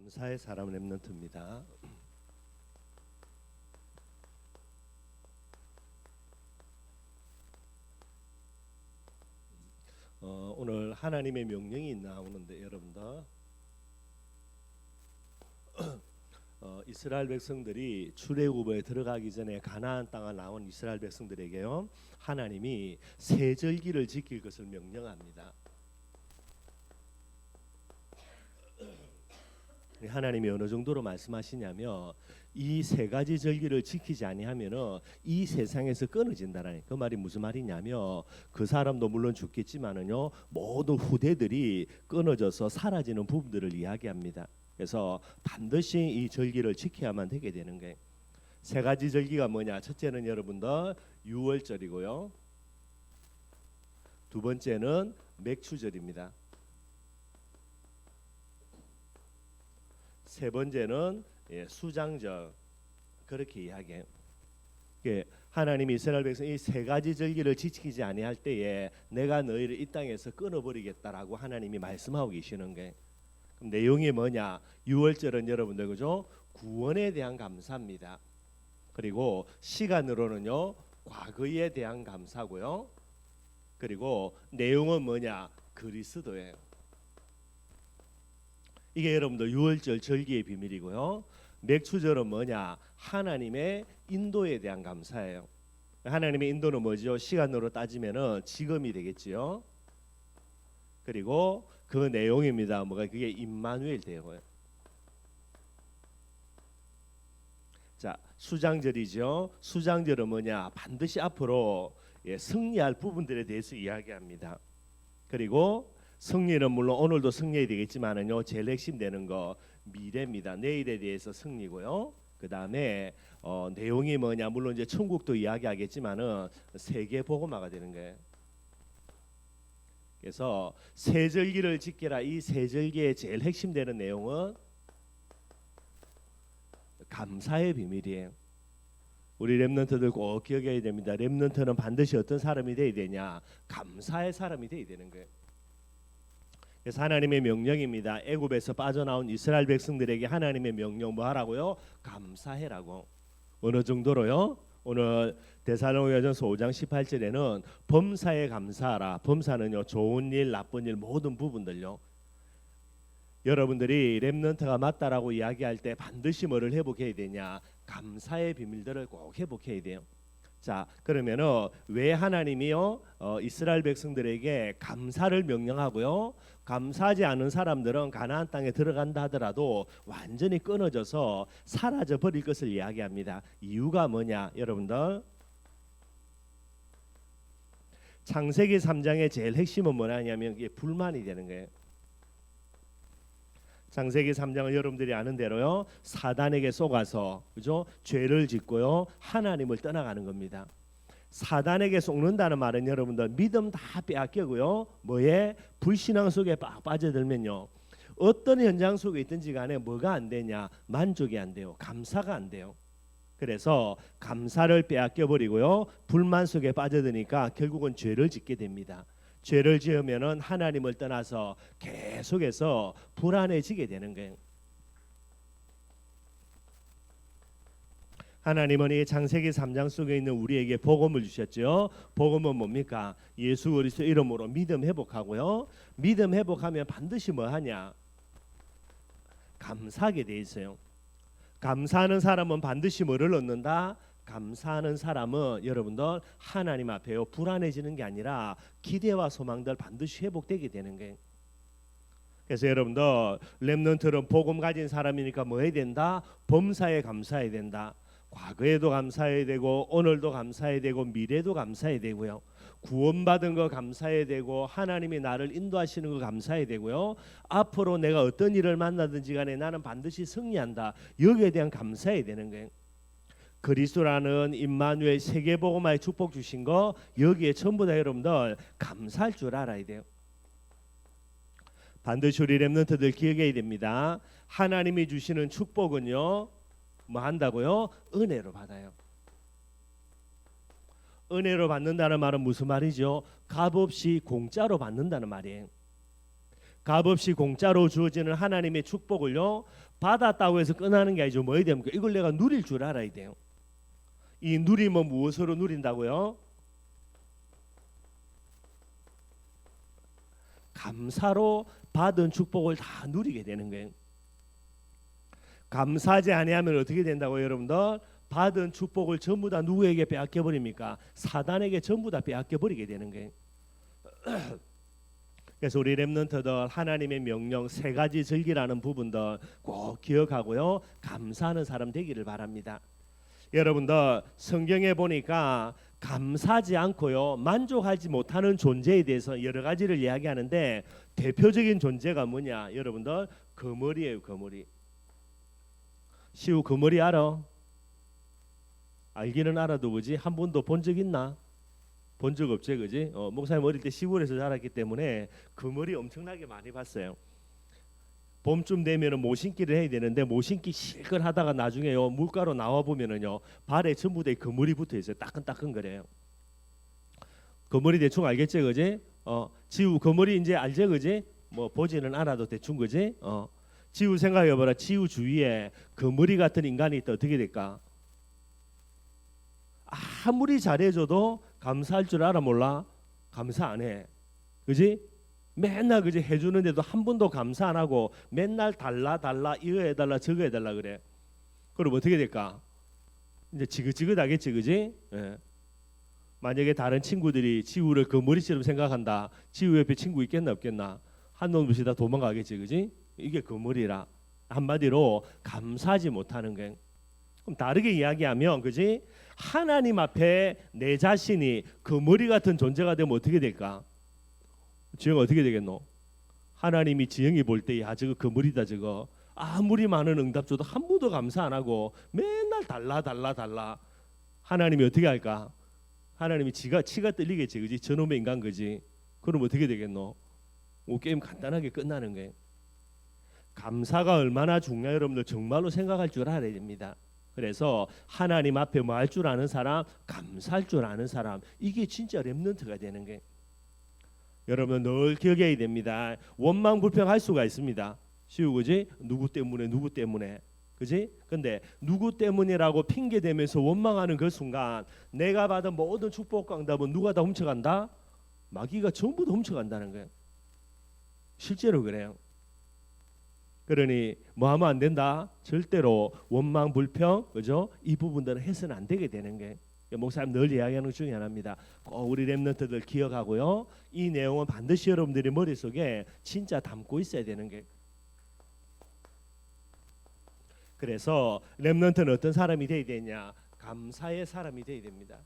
감사의 사람 렘넌트입니다. 오늘 하나님의 명령이 나오는데 여러분들 이스라엘 백성들이 출애굽에 들어가기 전에 가나안 땅을 나온 이스라엘 백성들에게요 하나님이 세 절기를 지킬 것을 명령합니다. 하나님이 어느 정도로 말씀하시냐면 이 세 가지 절기를 지키지 아니하면은 이 세상에서 끊어진다라는 그 말이 무슨 말이냐면 그 사람도 물론 죽겠지만은요 모든 후대들이 끊어져서 사라지는 부분들을 이야기합니다. 그래서 반드시 이 절기를 지켜야만 되게 되는 거예요. 세 가지 절기가 뭐냐? 첫째는 여러분들 유월절이고요. 두 번째는 맥추절입니다. 세 번째는 수장절. 그렇게 이야기해요. 하나님이 이스라엘 백성 이 세 가지 절기를 지키지 아니할 때에 내가 너희를 이 땅에서 끊어버리겠다라고 하나님이 말씀하고 계시는 거예요. 그럼 내용이 뭐냐? 유월절은 여러분들 그죠? 구원에 대한 감사입니다. 그리고 시간으로는요 과거에 대한 감사고요. 그리고 내용은 뭐냐? 그리스도예요. 이게 여러분들 유월절 절기의 비밀이고요. 맥추절은 뭐냐? 하나님의 인도에 대한 감사예요. 하나님의 인도는 뭐죠? 시간으로 따지면은 지금이 되겠지요. 그리고 그 내용입니다. 뭐가 그게 임마누엘 되고요. 자, 수장절이죠. 수장절은 뭐냐? 반드시 앞으로 승리할 부분들에 대해서 이야기합니다. 그리고 승리는 물론 오늘도 승리해야 되겠지만은요 제일 핵심 되는 거 미래입니다. 내일에 대해서 승리고요. 그 다음에 내용이 뭐냐? 물론 이제 천국도 이야기하겠지만은 세계 복음화가 되는 거예요. 그래서 세 절기를 지키라. 이 세 절기의 제일 핵심 되는 내용은 감사의 비밀이에요. 우리 렘넌트들 꼭 기억해야 됩니다. 렘넌트는 반드시 어떤 사람이 돼야 되냐? 감사의 사람이 돼야 되는 거예요. 그래서 하나님의 명령입니다. 애굽에서 빠져나온 이스라엘 백성들에게 하나님의 명령 뭐 하라고요? 감사해라고. 어느 정도로요? 오늘 데살로니가전서 5장 18절에는 범사에 감사하라. 범사는요 좋은 일, 나쁜 일 모든 부분들요. 여러분들이 렘넌트가 맞다라고 이야기할 때 반드시 뭐를 회복해야 되냐? 감사의 비밀들을 꼭 회복해야 돼요. 자, 그러면은 왜 하나님이요 이스라엘 백성들에게 감사를 명령하고요 감사하지 않은 사람들은 가나안 땅에 들어간다 하더라도 완전히 끊어져서 사라져 버릴 것을 이야기합니다. 이유가 뭐냐? 여러분들 창세기 3장의 제일 핵심은 뭐냐면 이게 불만이 되는 거예요. 창세기 3장은 여러분들이 아는 대로요 사단에게 속아서 그죠? 죄를 짓고요 하나님을 떠나가는 겁니다. 사단에게 속는다는 말은 여러분들 믿음 다 빼앗기고요 뭐에 불신앙 속에 빠져들면요 어떤 현장 속에 있든지 간에 뭐가 안 되냐? 만족이 안 돼요. 감사가 안 돼요. 그래서 감사를 빼앗겨 버리고요 불만 속에 빠져드니까 결국은 죄를 짓게 됩니다. 죄를 지으면은 하나님을 떠나서 계속해서 불안해지게 되는 거예요. 하나님은 이 창세기 3장 속에 있는 우리에게 복음을 주셨죠. 복음은 뭡니까? 예수 그리스도 이름으로 믿음 회복하고요. 믿음 회복하면 반드시 뭐 하냐? 감사하게 돼 있어요. 감사하는 사람은 반드시 뭐를 얻는다? 감사하는 사람은 여러분들 하나님 앞에요 불안해지는 게 아니라 기대와 소망들 반드시 회복되게 되는 거예요. 그래서 여러분들 렘넌트는 복음 가진 사람이니까 뭐 해야 된다? 범사에 감사해야 된다. 과거에도 감사해야 되고 오늘도 감사해야 되고 미래도 감사해야 되고요. 구원받은 거 감사해야 되고 하나님이 나를 인도하시는 거 감사해야 되고요. 앞으로 내가 어떤 일을 만나든지 간에 나는 반드시 승리한다. 여기에 대한 감사해야 되는 거예요. 그리스도라는 임마누엘 세계복음화의 축복 주신 거 여기에 전부 다 여러분들 감사할 줄 알아야 돼요. 반드시 우리 렘넌트들 기억해야 됩니다. 하나님이 주시는 축복은요 뭐 한다고요? 은혜로 받아요. 은혜로 받는다는 말은 무슨 말이죠? 값없이 공짜로 받는다는 말이에요. 값없이 공짜로 주어지는 하나님의 축복을요 받았다고 해서 끝나는 게 아니죠. 뭐야 됩니까? 이걸 내가 누릴 줄 알아야 돼요. 이 누림은 무엇으로 누린다고요? 감사로 받은 축복을 다 누리게 되는 거예요. 감사하지 아니하면 어떻게 된다고요, 여러분들? 받은 축복을 전부 다 누구에게 빼앗겨 버립니까? 사단에게 전부 다 빼앗겨 버리게 되는 거예요. 그래서 우리 렘넌트들 하나님의 명령 세 가지 즐기라는 부분들 꼭 기억하고요. 감사하는 사람 되기를 바랍니다. 여러분들 성경에 보니까 감사하지 않고요 만족하지 못하는 존재에 대해서 여러 가지를 이야기하는데 대표적인 존재가 뭐냐? 여러분들 거머리예요. 거머리. 시우 거머리 알아? 알기는 알아도 그지? 한 번도 본 적 있나? 본 적 없지, 그지? 목사님 어릴 때 시골에서 자랐기 때문에 거머리 엄청나게 많이 봤어요. 봄쯤 되면은 모신기를 해야 되는데 모신기 실컷 하다가 나중에요 물가로 나와 보면은요 발에 전부 다 거물이 붙어 있어요. 따끈따끈 거려요. 거물이 대충 알겠지, 그지? 지우 거물이 이제 알지, 그지? 뭐 보지는 않아도 대충 그지? 지우 생각해봐라. 지우 주위에 거물이 같은 인간이 있다 어떻게 될까? 아무리 잘해줘도 감사할 줄 알아 몰라? 감사 안 해, 그지? 맨날 그지 해주는데도 한 번도 감사 안 하고 맨날 달라 이거 해달라 저거 해달라 그래. 그럼 어떻게 될까? 이제 지긋지긋하겠지, 그지? 예. 만약에 다른 친구들이 지우를 그 머리처럼 생각한다. 지우 옆에 친구 있겠나 없겠나? 한 놈씩 다 도망가겠지, 그지? 이게 그 머리라. 한마디로 감사하지 못하는 거예요. 그럼 다르게 이야기하면, 그지? 하나님 앞에 내 자신이 그 머리 같은 존재가 되면 어떻게 될까? 지영아 어떻게 되겠노? 하나님이 지영이 볼 때 야 저거 그 머리다 저거 아무리 많은 응답 줘도 한 번도 감사 안 하고 맨날 달라 하나님이 어떻게 할까? 하나님이 치가 떨리겠지, 그지? 저놈의 인간, 그지? 그럼 어떻게 되겠노? 게임 간단하게 끝나는 거예요. 감사가 얼마나 중요해요, 여러분들 정말로 생각할 줄 알아야 됩니다. 그래서 하나님 앞에 뭐 할 줄 아는 사람, 감사할 줄 아는 사람, 이게 진짜 렘넌트가 되는 거예요. 여러분 늘 기억해야 됩니다. 원망 불평할 수가 있습니다. 쉬우, 그지? 누구 때문에 그지? 근데 누구 때문이라고 핑계 대면서 원망하는 그 순간 내가 받은 모든 축복과 응답은 누가 다 훔쳐간다? 마귀가 전부 다 훔쳐간다는 거예요. 실제로 그래요. 그러니 뭐 하면 안 된다? 절대로 원망 불평, 그죠? 이 부분들은 해서는 안 되게 되는 거예요. 목사님 늘 이야기하는 것 중에 하나입니다. 꼭 우리 렘넌트들 기억하고요. 이 내용은 반드시 여러분들이 머릿속에 진짜 담고 있어야 되는 게. 그래서 렘넌트는 어떤 사람이 돼야 되냐? 감사의 사람이 돼야 됩니다.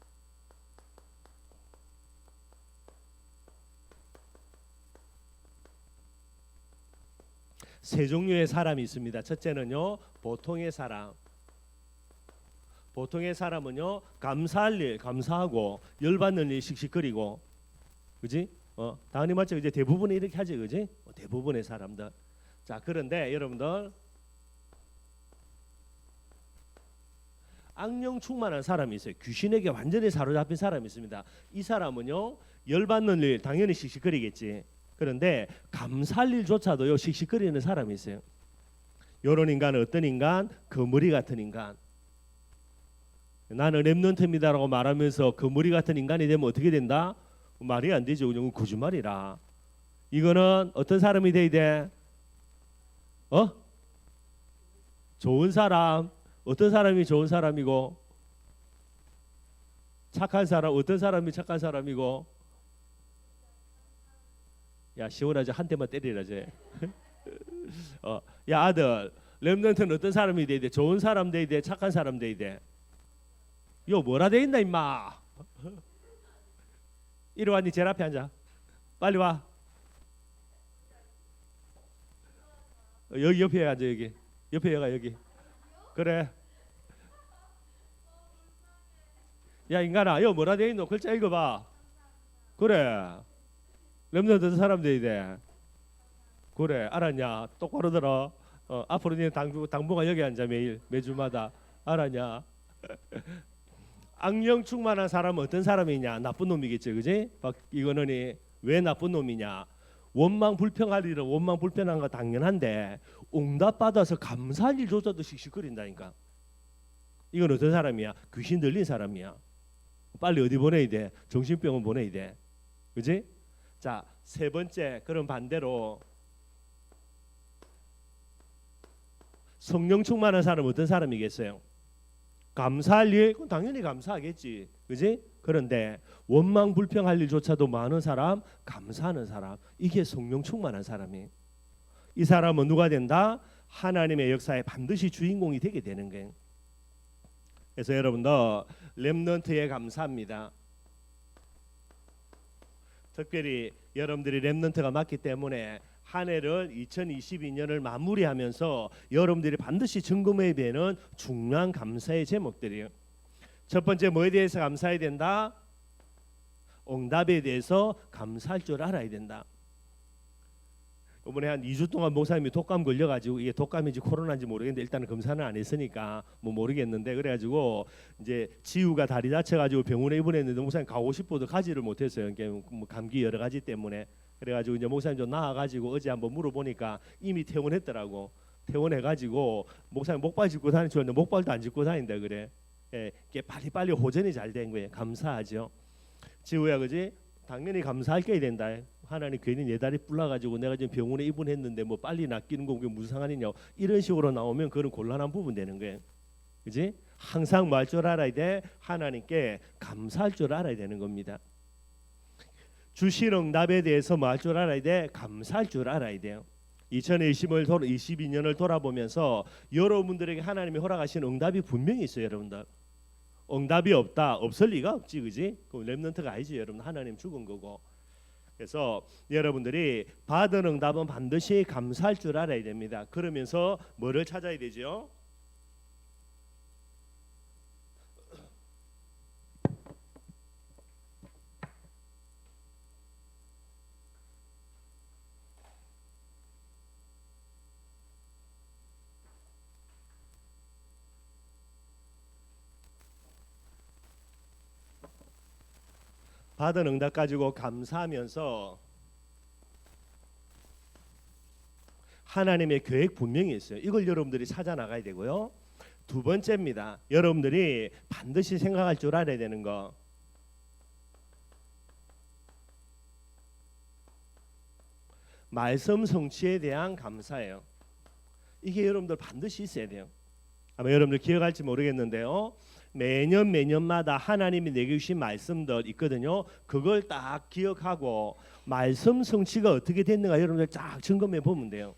세 종류의 사람이 있습니다. 첫째는요, 보통의 사람. 보통의 사람은요 감사할 일 감사하고 열받는 일 씩씩거리고, 그지? 당연히 맞죠. 이제 대부분이 이렇게 하지, 그지? 대부분의 사람들. 자, 그런데 여러분들 악령 충만한 사람이 있어요. 귀신에게 완전히 사로잡힌 사람이 있습니다. 이 사람은요 열받는 일 당연히 씩씩거리겠지. 그런데 감사할 일조차도요 씩씩거리는 사람이 있어요. 이런 인간은 어떤 인간? 거머리 같은 인간. 나는 렘넌트입니다라고 말하면서 거머리 같은 인간이 되면 어떻게 된다? 말이 안 되죠. 그냥 거짓말이라. 이거는 어떤 사람이 돼야 돼? 좋은 사람. 어떤 사람이 좋은 사람이고 착한 사람. 어떤 사람이 착한 사람이고. 야 시원하지? 한 대만 때리라지. 야 아들, 렘넌트는 어떤 사람이 돼야 돼? 좋은 사람 돼야 돼? 착한 사람 돼야 돼? 요 뭐라 돼 있나 임마. 이리 와, 니 제일 앞에 앉아. 빨리 와. 여기 옆에 앉아. 여기 옆에 얘가 여기. 그래. 야 인간아, 요 뭐라 돼 있노? 글자 읽어봐. 그래. 렘넌트 사람 돼야 돼. 그래, 알았냐? 똑바로 들어. 앞으로 니 당분간 여기 앉아. 매주마다. 알았냐? 악령 충만한 사람은 어떤 사람이냐? 나쁜 놈이겠죠, 그지? 이거는 왜 나쁜 놈이냐? 원망 불평할 일은 원망 불평한 거 당연한데 응답 받아서 감사할 일조차도 씩씩거린다니까. 이건 어떤 사람이야? 귀신 들린 사람이야. 빨리 어디 보내야 돼? 정신병원 보내야 돼. 그지? 자, 세 번째, 그럼 반대로 성령 충만한 사람은 어떤 사람이겠어요? 감사할 일, 그건 당연히 감사하겠지. 그지? 그런데 원망 불평할 일조차도 많은 사람, 감사하는 사람, 이게 성령 충만한 사람이에요. 이 사람은 누가 된다? 하나님의 역사에 반드시 주인공이 되게 되는 거예요. 그래서 여러분들 렘넌트에 감사합니다. 특별히 여러분들이 렘넌트가 맞기 때문에 한 해를 2022년을 마무리하면서 여러분들이 반드시 점검해야 되는 중요한 감사의 제목들이에요. 첫 번째, 뭐에 대해서 감사해야 된다? 응답에 대해서 감사할 줄 알아야 된다. 이번에 한 2주 동안 목사님이 독감 걸려가지고, 이게 독감인지 코로나인지 모르겠는데 일단은 검사는 안 했으니까 뭐 모르겠는데, 그래가지고 이제 지우가 다리 다쳐가지고 병원에 입원했는데 목사님 가고 싶어도 가지를 못했어요. 뭐 감기 여러 가지 때문에. 그래가지고 이제 목사님 좀 나아가지고 어제 한번 물어보니까 이미 퇴원했더라고. 퇴원해가지고 목사님 목발 짚고 다니는 줄 알았는데 목발도 안 짚고 다닌다 그래. 예, 이게 빨리 호전이 잘 된 거예요. 감사하죠. 지우야, 그지? 당연히 감사할 게 된다. 하나님 괜히 내 다리 불러가지고 내가 지금 병원에 입원했는데 뭐 빨리 낫기는 거 그게 무슨 상관이냐, 이런 식으로 나오면 그건 곤란한 부분 되는 거예요. 그지? 항상 뭐 할 줄 알아야 돼? 하나님께 감사할 줄 알아야 되는 겁니다. 주신 응답에 대해서 뭐 할 줄 알아야 돼? 감사할 줄 알아야 돼요. 2022년을 돌아보면서 여러분들에게 하나님이 허락하신 응답이 분명히 있어요. 여러분들 응답이 없다, 없을 리가 없지, 그지? 그럼 렘넌트가 아니지. 여러분 하나님 죽은 거고. 그래서 여러분들이 받은 응답은 반드시 감사할 줄 알아야 됩니다. 그러면서 뭐를 찾아야 되죠? 받은 응답 가지고 감사하면서 하나님의 계획 분명히 있어요. 이걸 여러분들이 찾아 나가야 되고요. 두 번째입니다. 여러분들이 반드시 생각할 줄 알아야 되는 거, 말씀 성취에 대한 감사예요. 이게 여러분들 반드시 있어야 돼요. 아마 여러분들 기억할지 모르겠는데요, 매년마다 하나님이 내게 주신 말씀들 있거든요. 그걸 딱 기억하고 말씀 성취가 어떻게 됐는가 여러분들 쫙 점검해 보면 돼요.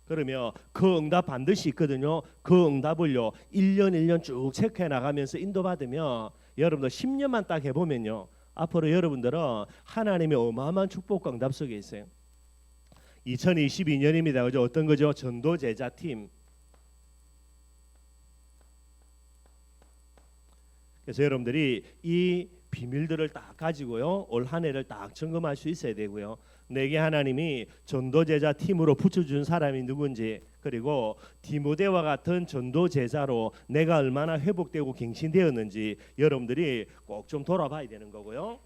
그러면 그 응답 반드시 있거든요. 그 응답을요 1년 쭉 체크해 나가면서 인도받으면 여러분들 10년만 딱 해보면요, 앞으로 여러분들은 하나님의 어마어마한 축복과 응답 속에 있어요. 2022년입니다. 그죠? 어떤 거죠? 전도제자팀. 그래서 여러분들이 이 비밀들을 딱 가지고요 올 한 해를 딱 점검할 수 있어야 되고요. 내게 하나님이 전도제자 팀으로 붙여준 사람이 누군지, 그리고 디모데와 같은 전도제자로 내가 얼마나 회복되고 갱신되었는지 여러분들이 꼭 좀 돌아봐야 되는 거고요.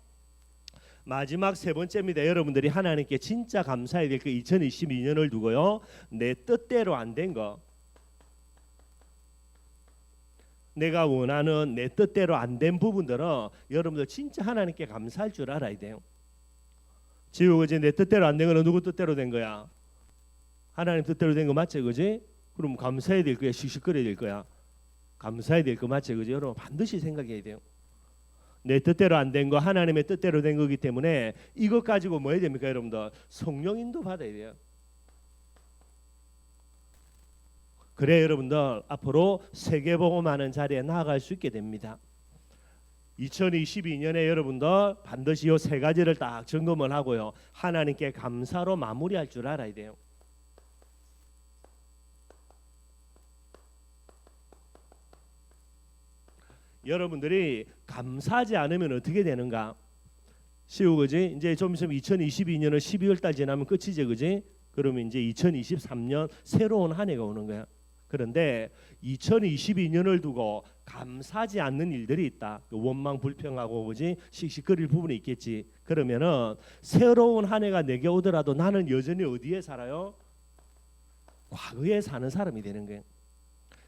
마지막 세 번째입니다. 여러분들이 하나님께 진짜 감사해야 될 그 2022년을 두고요, 내 뜻대로 안 된 거, 내가 원하는 내 뜻대로 안 된 부분들은 여러분들 진짜 하나님께 감사할 줄 알아야 돼요. 지우, 그지? 내 뜻대로 안 된 거는 누구 뜻대로 된 거야? 하나님 뜻대로 된 거 맞지, 그지? 그럼 감사해야 될 거야, 씩씩거려야 될 거야? 감사해야 될 거 맞지, 그지? 여러분 반드시 생각해야 돼요. 내 뜻대로 안 된 거 하나님의 뜻대로 된 거기 때문에 이것 가지고 뭐 해야 됩니까, 여러분들? 성령 인도 받아야 돼요. 그래 여러분들 앞으로 세계복음하는 자리에 나아갈 수 있게 됩니다. 2022년에 여러분들 반드시 이 세 가지를 딱 점검을 하고요, 하나님께 감사로 마무리할 줄 알아야 돼요. 여러분들이 감사하지 않으면 어떻게 되는가? 시우, 그지? 이제 좀 있으면 2022년은 12월 달 지나면 끝이지, 그지? 그러면 이제 2023년 새로운 한 해가 오는 거야. 그런데 2022년을 두고 감사하지 않는 일들이 있다. 원망 불평하고 그지 씩씩거릴 부분이 있겠지. 그러면은 새로운 한 해가 내게 오더라도 나는 여전히 어디에 살아요? 과거에 사는 사람이 되는 거예요.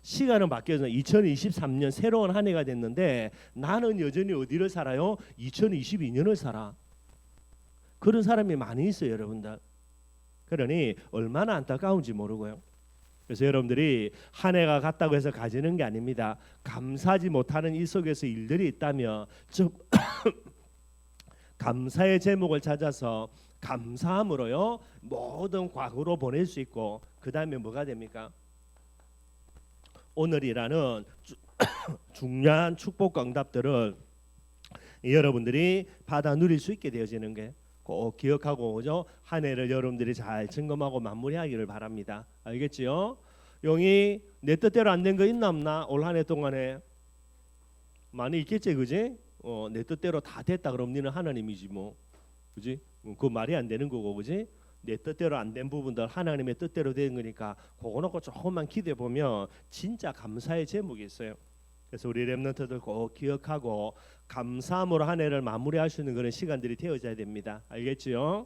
시간은 바뀌어서 2023년 새로운 한 해가 됐는데 나는 여전히 어디를 살아요? 2022년을 살아. 그런 사람이 많이 있어요, 여러분들. 그러니 얼마나 안타까운지 모르고요. 그래서 여러분들이 한 해가 갔다고 해서 가지는 게 아닙니다. 감사하지 못하는 이 속에서 일들이 있다면 즉 감사의 제목을 찾아서 감사함으로요 모든 과거로 보낼 수 있고 그 다음에 뭐가 됩니까? 오늘이라는 중요한 축복과 응답들을 여러분들이 받아 누릴 수 있게 되어지는 게 꼭 기억하고 그죠? 한 해를 여러분들이 잘 점검하고 마무리하기를 바랍니다. 알겠지요? 용이 내 뜻대로 안 된 거 있나 없나? 올 한 해 동안에 많이 있겠지, 그지? 내 뜻대로 다 됐다 그럼 니는 하나님이지 뭐, 그지? 그 말이 안 되는 거고, 그지? 내 뜻대로 안 된 부분들 하나님의 뜻대로 된 거니까 그거 놓고 조금만 기대해 보면 진짜 감사의 제목이 있어요. 그래서 우리 렘넌트들 꼭 기억하고 감사함으로 한 해를 마무리할 수 있는 그런 시간들이 되어져야 됩니다. 알겠지요?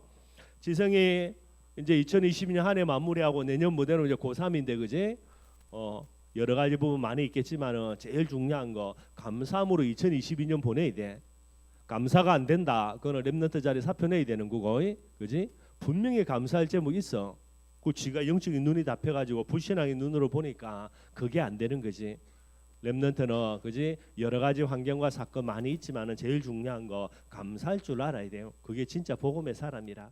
지성이 이제 2022년 한 해 마무리하고 내년 무대는 이제 고3인데 그지? 여러 가지 부분 많이 있겠지만은 제일 중요한 거 감사함으로 2022년 보내야 돼. 감사가 안 된다. 그거는 렘넌트 자리 사표 내야 되는 거고, 그지? 분명히 감사할 제목 있어. 그 지가 영적인 눈이 닫혀가지고 불신앙의 눈으로 보니까 그게 안 되는 거지. 렘넌트는 그지 여러 가지 환경과 사건 많이 있지만은 제일 중요한 거 감사할 줄 알아야 돼요. 그게 진짜 복음의 사람이라.